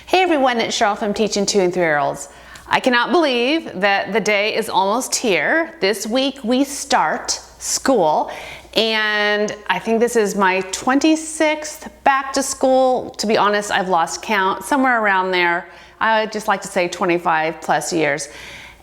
Hey everyone, it's Cheryl from Teaching 2 and 3-year-olds. I cannot believe that the day is almost here. This week we start school, and I think this is my 26th back to school. To be honest, I've lost count, somewhere around there. I would just like to say 25 plus years.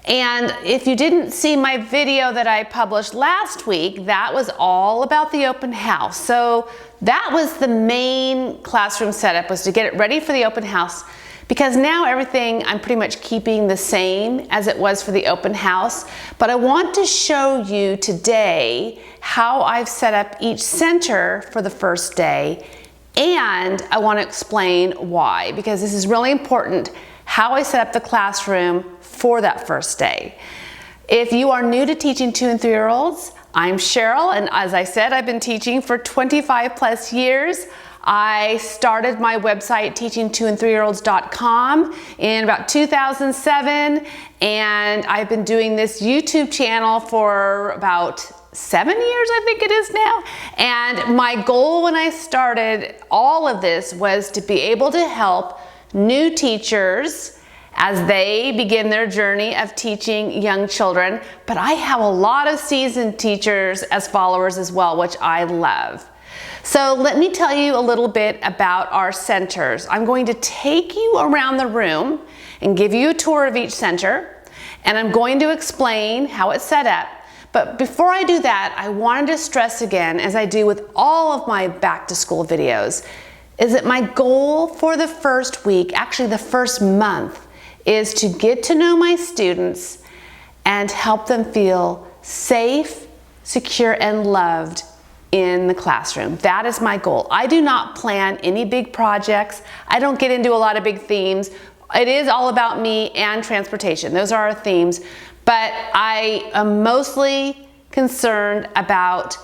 And if you didn't see my video that I published last week, that was all about the open house. So that was the main classroom setup, was to get it ready for the open house, because now everything I'm pretty much keeping the same as it was for the open house. But I want to show you today how I've set up each center for the first day, and I want to explain why, because this is really important, how I set up the classroom for that first day. If you are new to Teaching 2 and 3-year-olds, I'm Cheryl, and as I said, I've been teaching for 25 plus years. I started my website, teaching2and3year-olds.com, in about 2007, and I've been doing this YouTube channel for about 7 years, I think it is now. And my goal when I started all of this was to be able to help new teachers as they begin their journey of teaching young children. But I have a lot of seasoned teachers as followers as well, which I love. So let me tell you a little bit about our centers. I'm going to take you around the room and give you a tour of each center, and I'm going to explain how it's set up. But before I do that, I wanted to stress again, as I do with all of my back to school videos, is that my goal for the first week, actually the first month, is to get to know my students and help them feel safe, secure, and loved in the classroom. That is my goal. I do not plan any big projects. I don't get into a lot of big themes. It is all about me and transportation. Those are our themes. But I am mostly concerned about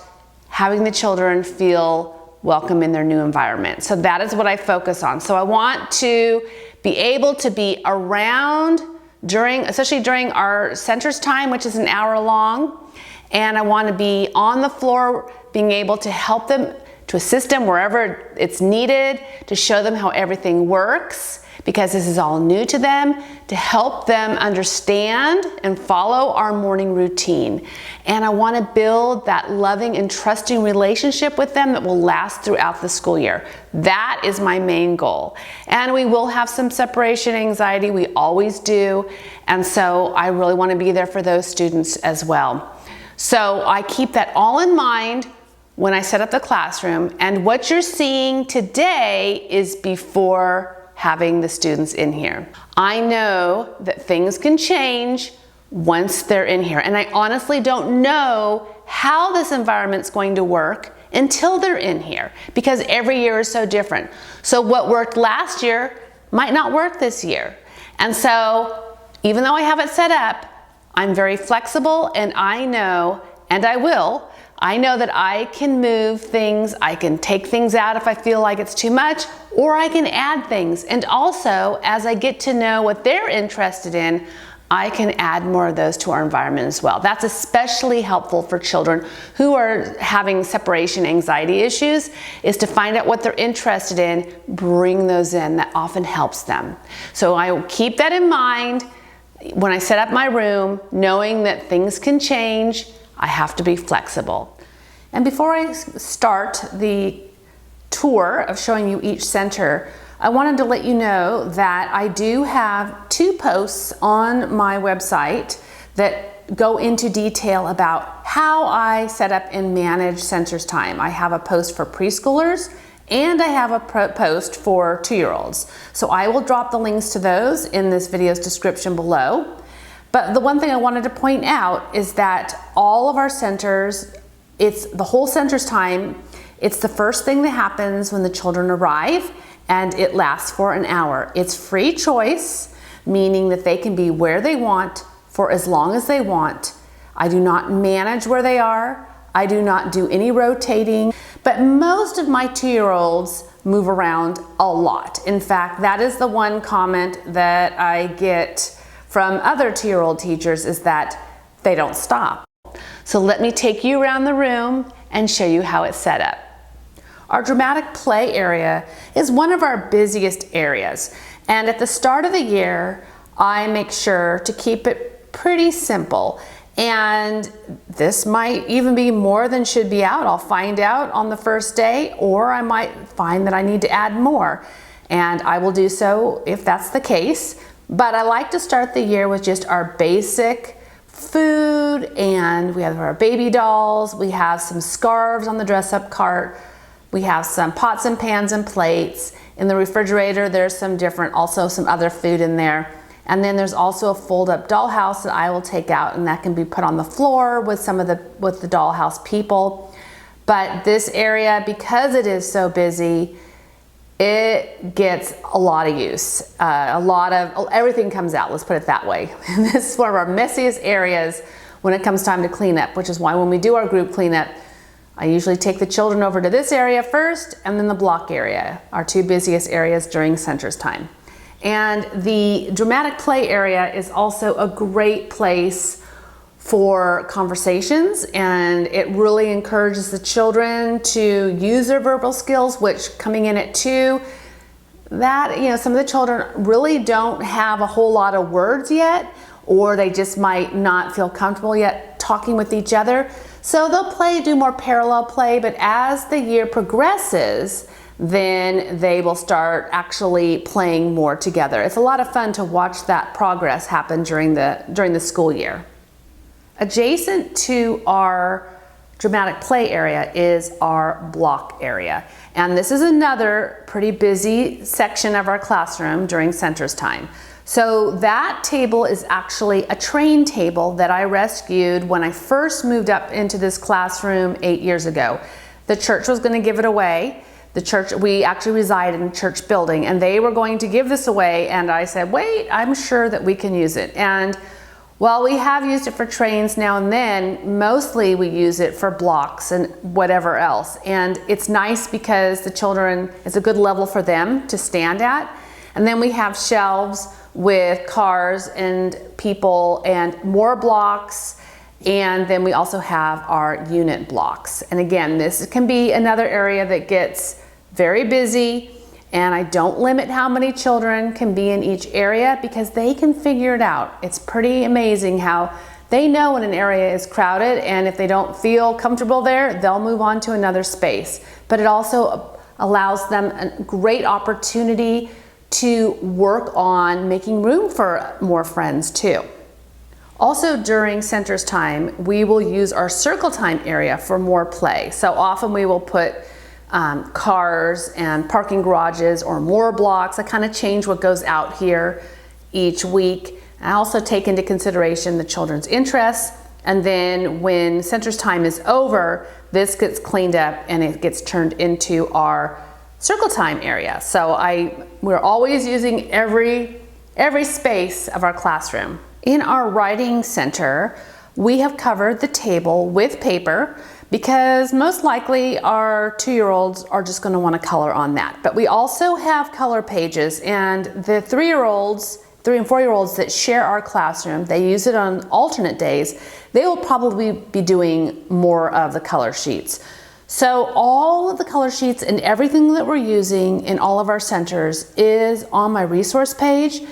having the children feel welcome in their new environment. So that is what I focus on. So I want to be able to be around especially during our centers time, which is an hour long. And I want to be on the floor, being able to help them, to assist them wherever it's needed, to show them how everything works, because this is all new to them, to help them understand and follow our morning routine. And I want to build that loving and trusting relationship with them that will last throughout the school year. That is my main goal. And we will have some separation anxiety, we always do. And so I really want to be there for those students as well. So I keep that all in mind when I set up the classroom, and what you're seeing today is before having the students in here. I know that things can change once they're in here, and I honestly don't know how this environment's going to work until they're in here, because every year is so different. So what worked last year might not work this year. And so even though I have it set up, I'm very flexible, and I know, and I know that I can move things, I can take things out if I feel like it's too much, or I can add things. And also, as I get to know what they're interested in, I can add more of those to our environment as well. That's especially helpful for children who are having separation anxiety issues, is to find out what they're interested in, bring those in. That often helps them. So I will keep that in mind when I set up my room, knowing that things can change. I have to be flexible. And before I start the tour of showing you each center, I wanted to let you know that I do have 2 posts on my website that go into detail about how I set up and manage centers time. I have a post for preschoolers, and I have a post for 2-year-olds. So I will drop the links to those in this video's description below. But the one thing I wanted to point out is that all of our centers, it's the whole center's time. It's the first thing that happens when the children arrive, and it lasts for an hour. It's free choice, meaning that they can be where they want for as long as they want. I do not manage where they are. I do not do any rotating, but most of my 2-year-olds move around a lot. In fact, that is the one comment that I get from other 2-year-old teachers, is that they don't stop. So let me take you around the room and show you how it's set up. Our dramatic play area is one of our busiest areas, And at the start of the year, I make sure to keep it pretty simple. And this might even be more than should be out. I'll find out on the first day, or I might find that I need to add more. And I will do so if that's the case. But I like to start the year with just our basic food, and we have our baby dolls, we have some scarves on the dress-up cart, we have some pots and pans and plates. In the refrigerator, there's some other food in there. And then there's also a fold-up dollhouse that I will take out, and that can be put on the floor with the dollhouse people. But this area, because it is so busy, it gets a lot of use. Everything comes out, let's put it that way. And this is one of our messiest areas when it comes time to clean up, which is why when we do our group cleanup, I usually take the children over to this area first, and then the block area, our two busiest areas during centers time. And the dramatic play area is also a great place for conversations, and it really encourages the children to use their verbal skills, which coming in at 2, some of the children really don't have a whole lot of words yet, or they just might not feel comfortable yet talking with each other. So they'll do more parallel play, but as the year progresses, then they will start actually playing more together. It's a lot of fun to watch that progress happen during the school year. Adjacent to our dramatic play area is our block area. And this is another pretty busy section of our classroom during centers time. So that table is actually a train table that I rescued when I first moved up into this classroom 8 years ago. The church was going to give it away. We actually reside in a church building, and they were going to give this away, and I said, wait, I'm sure that we can use it. And well, we have used it for trains now and then. Mostly we use it for blocks and whatever else. And it's nice because the children, it's a good level for them to stand at. And then we have shelves with cars and people and more blocks. And then we also have our unit blocks. And again, this can be another area that gets very busy. And I don't limit how many children can be in each area because they can figure it out. It's pretty amazing how they know when an area is crowded, and if they don't feel comfortable there, they'll move on to another space. But it also allows them a great opportunity to work on making room for more friends too. Also during centers time, we will use our circle time area for more play. So often we will put cars and parking garages or more blocks. I kind of change what goes out here each week. I also take into consideration the children's interests, and then when centers time is over, this gets cleaned up and it gets turned into our circle time area. So we're always using every space of our classroom. In our writing center, we have covered the table with paper because most likely our 2-year-olds are just going to want to color on that. But we also have color pages, and the 3 and 4-year-olds that share our classroom, they use it on alternate days. They will probably be doing more of the color sheets. So all of the color sheets and everything that we're using in all of our centers is on my resource page.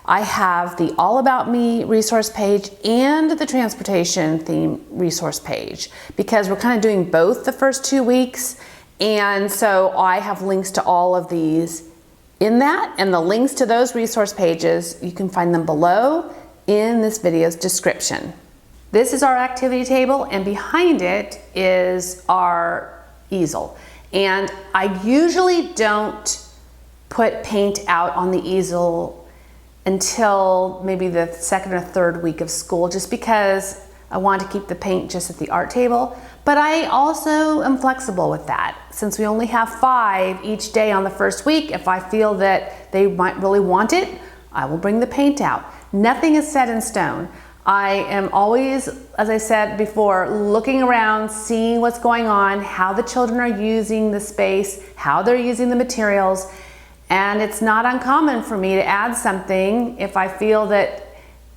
I have the All About Me resource page and the transportation theme resource page because we're kind of doing both the first 2 weeks. And so I have links to all of these in that, and the links to those resource pages, you can find them below in this video's description. This is our activity table, and behind it is our easel. And I usually don't put paint out on the easel until maybe the 2nd or 3rd week of school, just because I want to keep the paint just at the art table. But I also am flexible with that. Since we only have 5 each day on the first week, if I feel that they might really want it, I will bring the paint out. Nothing is set in stone. I am always, as I said before, looking around, seeing what's going on, how the children are using the space, how they're using the materials. And it's not uncommon for me to add something if I feel that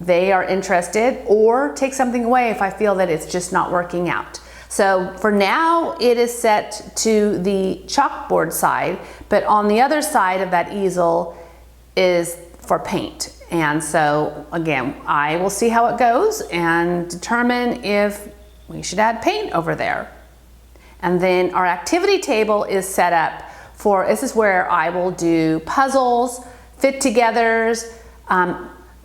they are interested, or take something away if I feel that it's just not working out. So for now, it is set to the chalkboard side, but on the other side of that easel is for paint. And so again, I will see how it goes and determine if we should add paint over there. And then our activity table is set up for, this is where I will do puzzles, fit-togethers,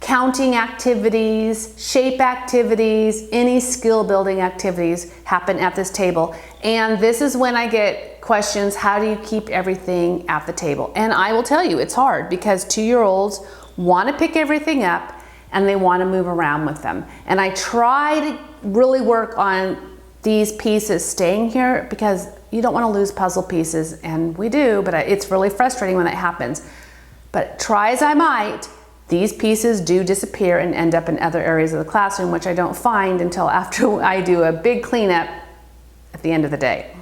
counting activities, shape activities, any skill building activities happen at this table. And this is when I get questions, how do you keep everything at the table? And I will tell you, it's hard because 2-year-olds want to pick everything up and they want to move around with them. And I try to really work on these pieces staying here because you don't want to lose puzzle pieces, and we do, but it's really frustrating when that happens. But try as I might, these pieces do disappear and end up in other areas of the classroom, which I don't find until after I do a big cleanup at the end of the day.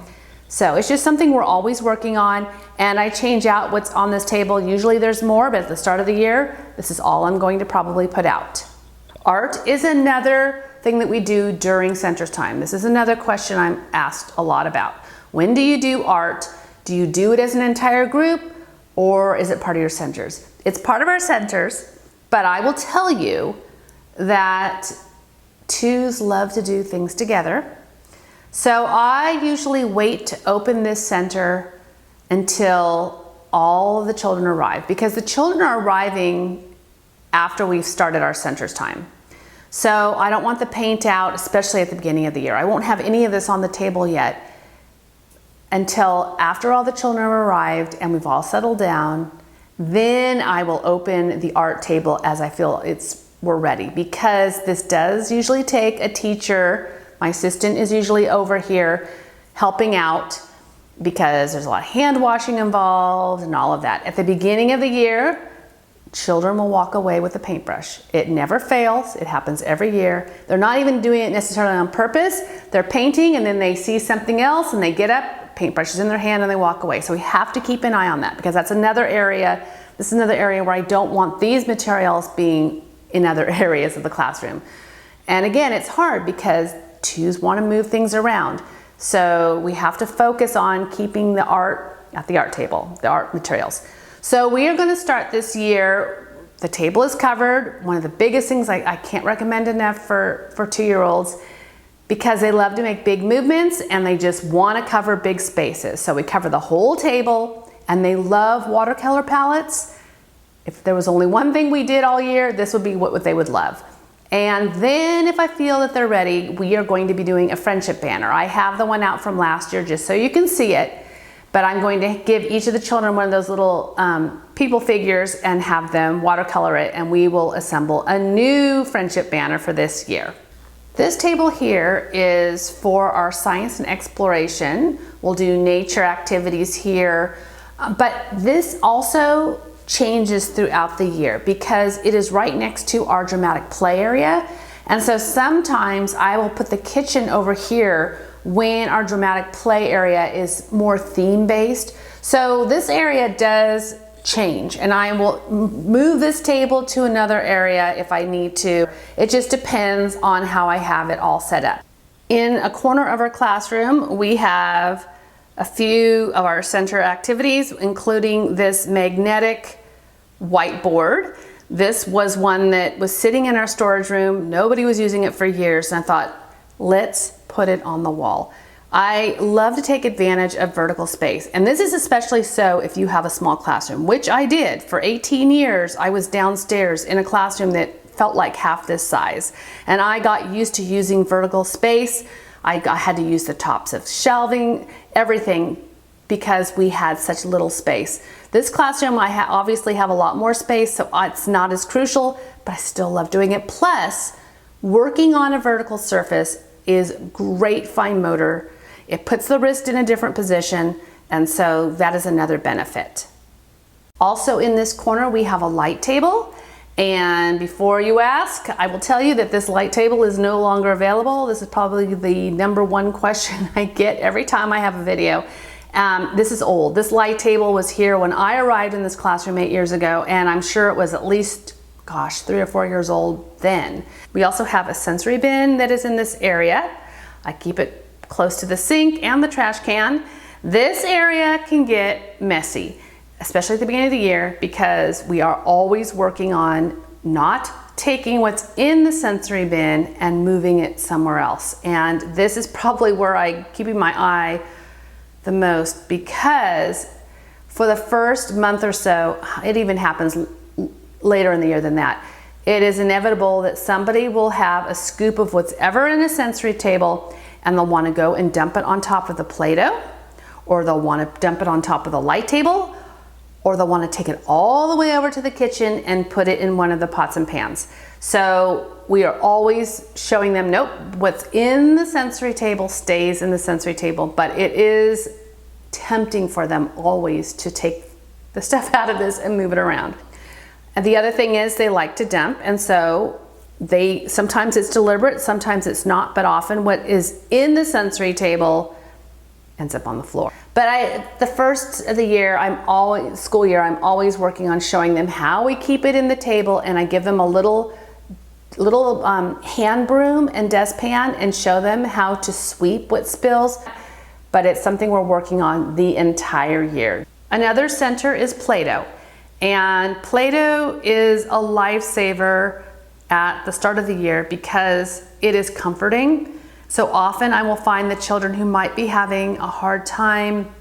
So it's just something we're always working on, and I change out what's on this table. Usually there's more, but at the start of the year, this is all I'm going to probably put out. Art is another thing that we do during centers time. This is another question I'm asked a lot about. When do you do art? Do you do it as an entire group, or is it part of your centers? It's part of our centers. But I will tell you that 2s love to do things together. So I usually wait to open this center until all of the children arrive, because the children are arriving after we've started our centers time. So I don't want the paint out, especially at the beginning of the year. I won't have any of this on the table yet until after all the children have arrived and we've all settled down. Then I will open the art table as I feel we're ready, because this does usually take a teacher. My assistant is usually over here helping out because there's a lot of hand washing involved and all of that. At the beginning of the year, children will walk away with a paintbrush. It never fails. It happens every year. They're not even doing it necessarily on purpose. They're painting and then they see something else and they get up, paintbrush is in their hand, and they walk away. So we have to keep an eye on that, because that's another area. This is another area where I don't want these materials being in other areas of the classroom. And again, it's hard because 2s want to move things around. So we have to focus on keeping the art at the art table, the art materials. So we are going to start this year. The table is covered. One of the biggest things I can't recommend enough for 2-year-olds, because they love to make big movements and they just want to cover big spaces. So we cover the whole table, and they love watercolor palettes. If there was only one thing we did all year, this would be what they would love. And then if I feel that they're ready, we are going to be doing a friendship banner. I have the one out from last year just so you can see it, but I'm going to give each of the children one of those little people figures and have them watercolor it, and we will assemble a new friendship banner for this year. This table here is for our science and exploration. We'll do nature activities here, but this also changes throughout the year because it is right next to our dramatic play area. And so sometimes I will put the kitchen over here when our dramatic play area is more theme-based. So this area does change, and I will move this table to another area if I need to. It just depends on how I have it all set up. In a corner of our classroom, we have a few of our center activities, including this magnetic whiteboard. This was one that was sitting in our storage room. Nobody was using it for years, and I thought, let's put it on the wall. I love to take advantage of vertical space, and this is especially so if you have a small classroom, which I did. For 18 years, I was downstairs in a classroom that felt like half this size, and I got used to using vertical space. I had to use the tops of shelving, everything, because we had such little space. This classroom, I obviously have a lot more space, so it's not as crucial, but I still love doing it. Plus, working on a vertical surface is great fine motor. It puts the wrist in a different position, and so that is another benefit. Also in this corner, we have a light table. And before you ask, I will tell you that this light table is no longer available. This is probably the #1 question I get every time I have a video. This is old. This light table was here when I arrived in this classroom 8 years ago, and I'm sure it was at least, 3 or 4 years old then. We also have a sensory bin that is in this area. I keep it close to the sink and the trash can. This area can get messy. especially at the beginning of the year, because we are always working on not taking what's in the sensory bin and moving it somewhere else. And this is probably where I'm keeping my eye the most, because for the first month or so, it even happens later in the year than that, it is inevitable that somebody will have a scoop of what's ever in a sensory table and they'll want to go and dump it on top of the Play-Doh, or they'll want to dump it on top of the light table, or they'll want to take it all the way over to the kitchen and put it in one of the pots and pans. So we are always showing them, nope, what's in the sensory table stays in the sensory table, but it is tempting for them always to take the stuff out of this and move it around. And the other thing is they like to dump, and so sometimes it's deliberate, sometimes it's not, but often what is in the sensory table ends up on the floor. But the first of the year, school year, I'm always working on showing them how we keep it in the table, and I give them a little hand broom and dustpan and show them how to sweep what spills. But it's something we're working on the entire year. Another center is Play-Doh, and Play-Doh is a lifesaver at the start of the year because it is comforting. So often I will find the children who might be having a hard time,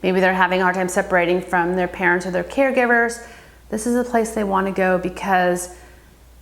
maybe they're having a hard time separating from their parents or their caregivers. This is a place they want to go because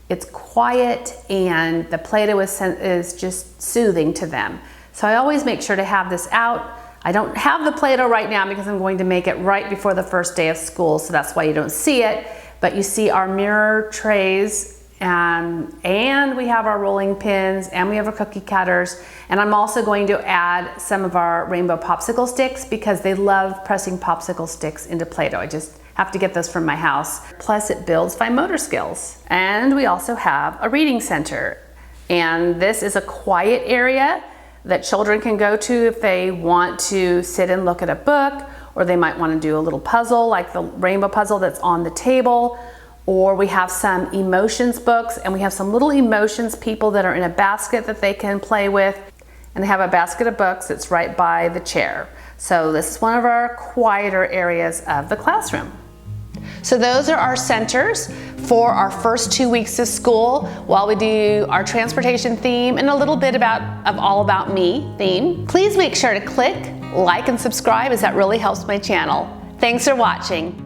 it's quiet and the Play-Doh is just soothing to them. So I always make sure to have this out. I don't have the Play-Doh right now because I'm going to make it right before the first day of school, so that's why you don't see it. But you see our mirror trays, and we have our rolling pins, and we have our cookie cutters, and I'm also going to add some of our rainbow popsicle sticks because they love pressing popsicle sticks into Play-Doh. I just have to get those from my house. Plus it builds fine motor skills. And we also have a reading center, and this is a quiet area that children can go to if they want to sit and look at a book, or they might want to do a little puzzle like the rainbow puzzle that's on the table. Or we have some emotions books, and we have some little emotions people that are in a basket that they can play with, and they have a basket of books that's right by the chair. So this is one of our quieter areas of the classroom. So those are our centers for our first 2 weeks of school while we do our transportation theme and a little bit of all about me theme. Please make sure to click, like, and subscribe, as that really helps my channel. Thanks for watching.